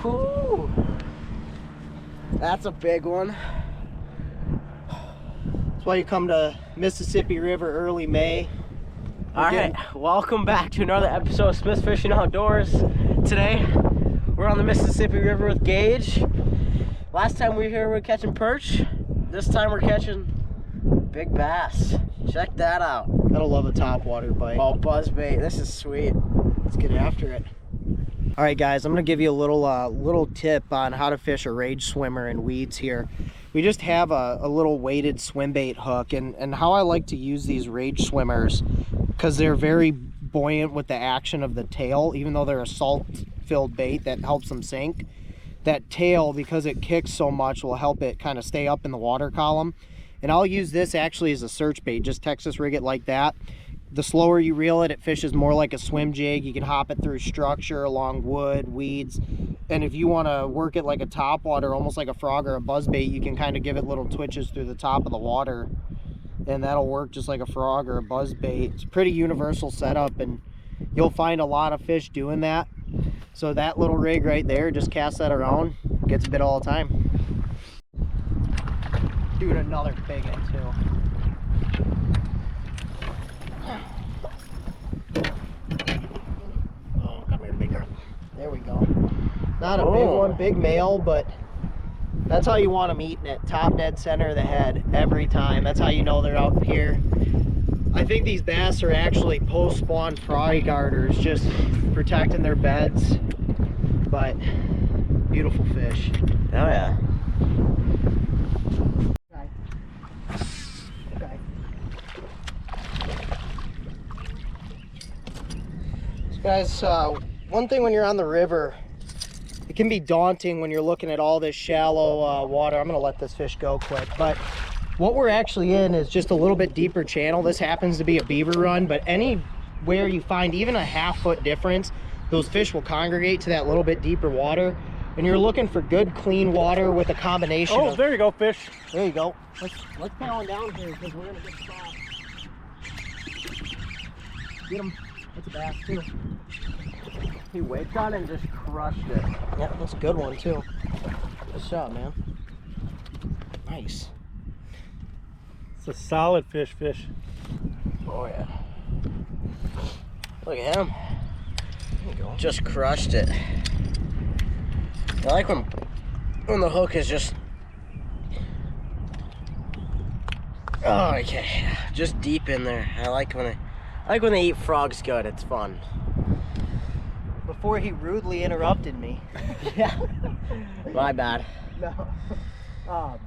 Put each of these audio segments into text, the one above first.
Whew. That's a big one. That's why you come to Mississippi River early May. Alright, welcome back to another episode of Smith Fishing Outdoors. Today, we're on the Mississippi River with Gage. Last time we were here, we were catching perch. This time we're catching big bass. Check that out. Gotta love a topwater bite. Oh, buzzbait. This is sweet. Let's get after it. All right, guys, I'm gonna give you a little tip on how to fish a rage swimmer in weeds here. We just have a little weighted swim bait hook, and how I like to use these rage swimmers, because they're very buoyant with the action of the tail, even though they're a salt-filled bait that helps them sink. That tail, because it kicks so much, will help it kind of stay up in the water column. And I'll use this actually as a search bait, just Texas rig it like that. The slower you reel it, it fishes more like a swim jig. You can hop it through structure, along wood, weeds. And if you want to work it like a topwater, almost like a frog or a buzzbait, you can kind of give it little twitches through the top of the water. And that'll work just like a frog or a buzzbait. It's a pretty universal setup, and you'll find a lot of fish doing that. So that little rig right there, just cast that around, gets a bit all the time. Doing another big one too. Oh, come here, big girl. There we go. Not a big one, big male, but that's how you want them eating it. Top dead center of the head every time. That's how you know they're out here. I think these bass are actually post-spawn fry garters, just protecting their beds. But beautiful fish. Oh yeah. Okay. So guys, one thing when you're on the river, it can be daunting when you're looking at all this shallow water. I'm gonna let this fish go quick, but what we're actually in is just a little bit deeper channel. This happens to be a beaver run, but anywhere you find even a half-foot difference, those fish will congregate to that little bit deeper water. And you're looking for good, clean water with a combination of... there you go, fish. There you go. Let's pound down here because we're in a good spot. Get him. That's a bass too. He waked on and just crushed it. Yeah, that's a good one too. Good shot, man. Nice. It's a solid fish. Oh yeah. Look at him. There you go. Just crushed it. I like when the hook is just, oh, okay, just deep in there. I like when they eat frogs good. It's fun. Before he rudely interrupted me. Yeah. My bad. No.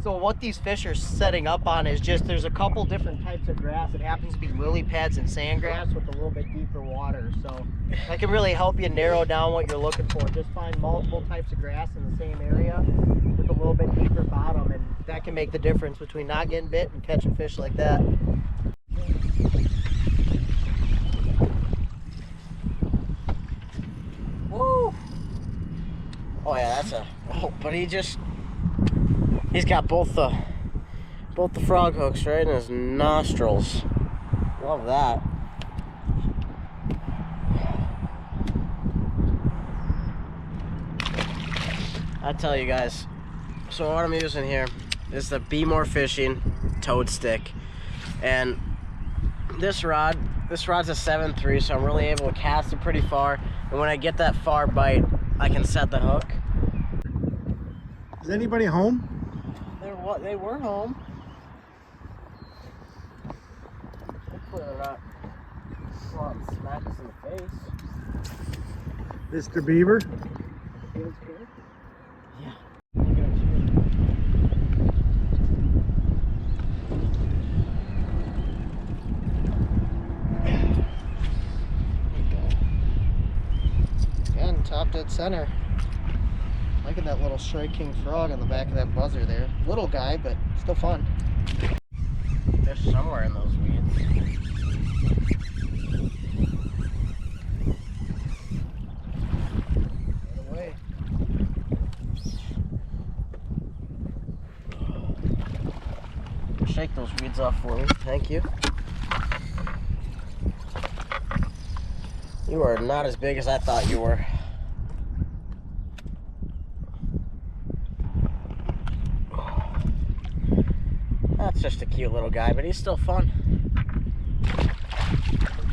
So what these fish are setting up on is just, there's a couple different types of grass. It happens to be lily pads and sandgrass with a little bit deeper water. So that can really help you narrow down what you're looking for. Just find multiple types of grass in the same area with a little bit deeper bottom, and that can make the difference between not getting bit and catching fish like that. Woo! Oh yeah, that's a, oh, but he's got both the frog hooks right in his nostrils. Love that. I tell you guys, so what I'm using here is the Be More Fishing toad stick, and this rod's a 7.3, so I'm really able to cast it pretty far, and when I get that far bite, I can set the hook. Is anybody home? They were home. Hopefully they're not going to smack us in the face. Mr. Beaver? Feels good? Yeah. Again, top dead center. Liking that little Strike King frog on the back of that buzzer there. Little guy, but still fun. Fish somewhere in those weeds. Right away. Shake those weeds off for me, thank you. You are not as big as I thought you were. just a cute little guy, but he's still fun.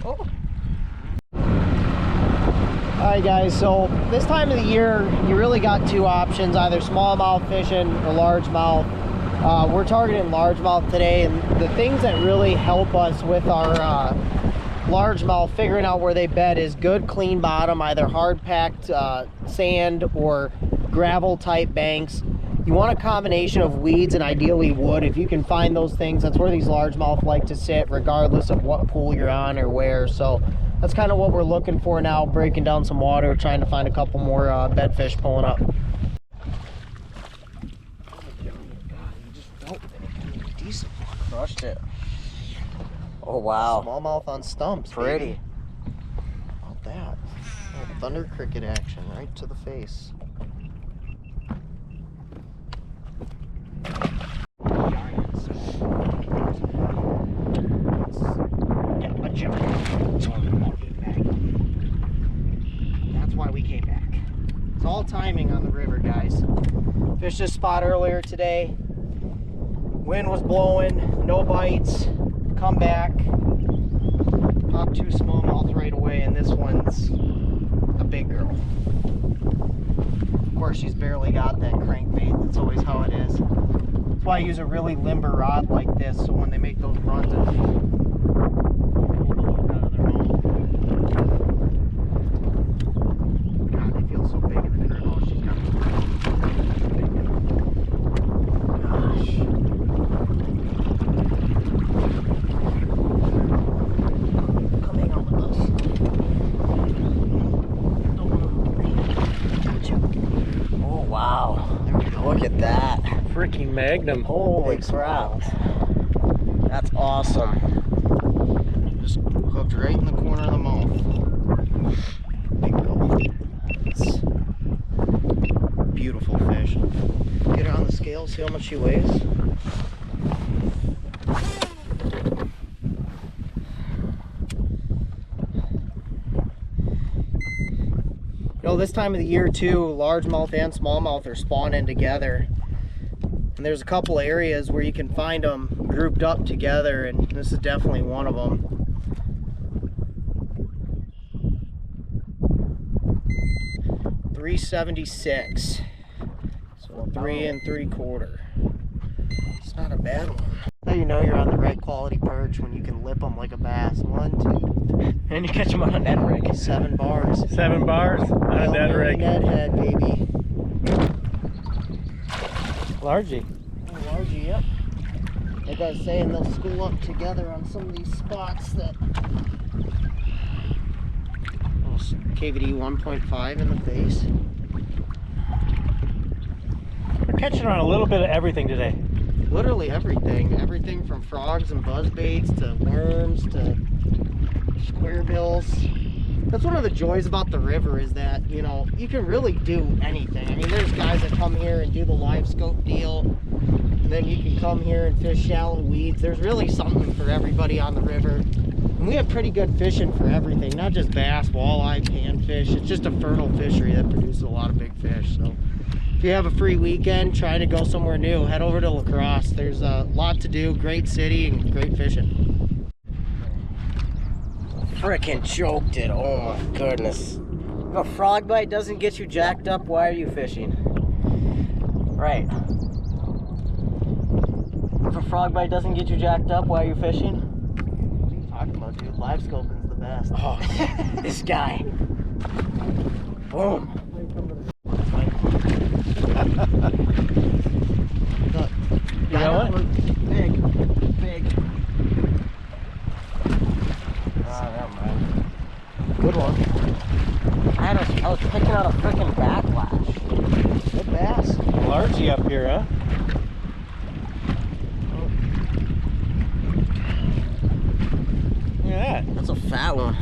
Oh. Alright guys, so this time of the year, you really got two options, either smallmouth fishing or largemouth. We're targeting largemouth today, and the things that really help us with our largemouth, figuring out where they bed, is good clean bottom, either hard packed sand or gravel type banks. You want a combination of weeds and ideally wood. If you can find those things, that's where these largemouth like to sit, regardless of what pool you're on or where. So that's kind of what we're looking for now, breaking down some water, trying to find a couple more bedfish pulling up. Decent. Crushed it. Oh wow. Smallmouth on stumps. Pretty. Baby. How about that? Oh, thunder cricket action right to the face. That's why we came back. It's all timing on the river, guys. Fished this spot earlier today. Wind was blowing, no bites. Come back. Popped two smallmouth right away, and this one's a big girl. Of course, she's barely got that crankbait. That's always how it is. That's why I use a really limber rod like this, so when they make those runs, it's pull the hook out of their mouth. God, they feel so big in the curve. Oh, she's got me. Gosh. Come hang out with us. Gotcha. Oh wow. There we go. Look at that. Freaking magnum. Holy crap. That's awesome. Just hooked right in the corner of the mouth. Big girl. It's beautiful fish. Get her on the scale, see how much she weighs. You know, this time of the year too, largemouth and smallmouth are spawning together. And there's a couple areas where you can find them grouped up together, and this is definitely one of them. $3.76. So 3 3/4. It's not a bad one. How you know you're on the right quality perch when you can lip them like a bass. 1, 2, And you catch them on a net rig. 7 bars. 7 bars on a dead rig. Net head, baby. Largy. Oh, largy, yep. Like I was saying, they'll school up together on some of these spots that... Oh, KVD 1.5 in the face. We're catching on a little bit of everything today. Literally everything. Everything from frogs and buzzbaits to worms to square bills. That's one of the joys about the river, is that, you know, you can really do anything. I mean, there's guys that come here and do the live scope deal, and then you can come here and fish shallow weeds. There's really something for everybody on the river. And we have pretty good fishing for everything, not just bass, walleye, panfish. It's just a fertile fishery that produces a lot of big fish. So if you have a free weekend trying to go somewhere new, head over to Lacrosse. There's a lot to do, great city and great fishing. Frickin' choked it. Oh my goodness. If a frog bite doesn't get you jacked up, why are you fishing? Right. If a frog bite doesn't get you jacked up, why are you fishing? What are you talking about, dude? Live scoping's the best. Oh, this guy. Boom. You know what? Big. Never mind. Good one. I was picking out a freaking backlash. Good bass. Largy up here, huh? Look at that. That's a fat one.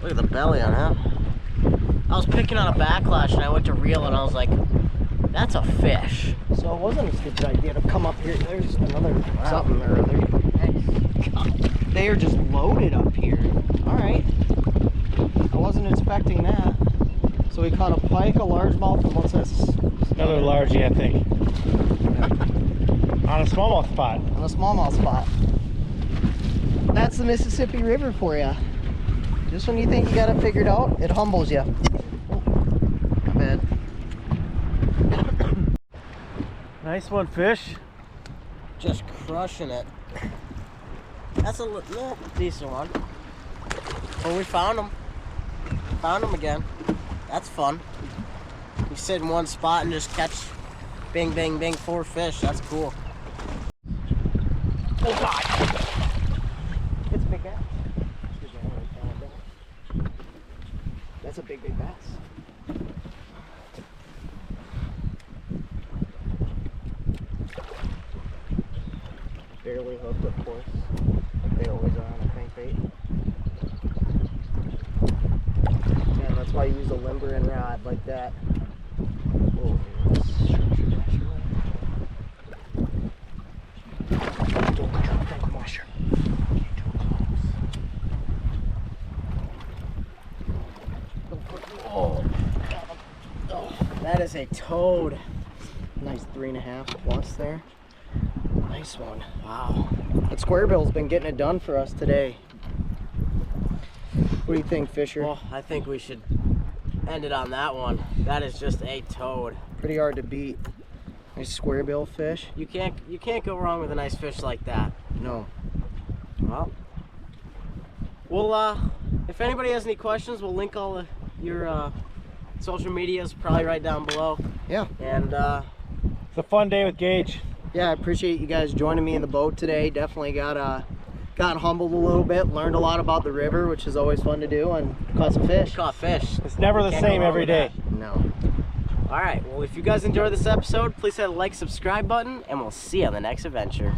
Look at the belly on him. I was picking on a backlash and I went to reel and I was like, that's a fish. So it wasn't a stupid idea to come up here. There's another something or other. They are just loaded up here. Alright. I wasn't expecting that. So we caught a pike, a largemouth, and what's this? Another largy, I think. On a smallmouth spot. On a smallmouth spot. That's the Mississippi River for you. Just when you think you got it figured out, it humbles you. Oh, not bad. Nice one, fish. Just crushing it. That's a decent one. But we found him. Found him again. That's fun. You sit in one spot and just catch bing, bing, bing, 4 fish. That's cool. Oh God! It's a big bass. That's a big, big bass. Barely hooked, of course. Like they always are on a crankbait. Yeah, that's why you use a limber and rod like that. Oh, That is a toad. nice 3.5 plus there. Nice one. Wow. That square bill's been getting it done for us today. What do you think, Fisher? Well, I think we should end it on that one. That is just a toad. Pretty hard to beat. Nice square bill fish. You can't go wrong with a nice fish like that. No. Well, if anybody has any questions, we'll link all of your social medias probably right down below. Yeah. And It's a fun day with Gage. Yeah, I appreciate you guys joining me in the boat today. Definitely got humbled a little bit, learned a lot about the river, which is always fun to do, and caught some fish. caught fish. It's never the Can't go same wrong every with day. that. No. All right. Well, if you guys enjoyed this episode, please hit the like, subscribe button, and we'll see you on the next adventure.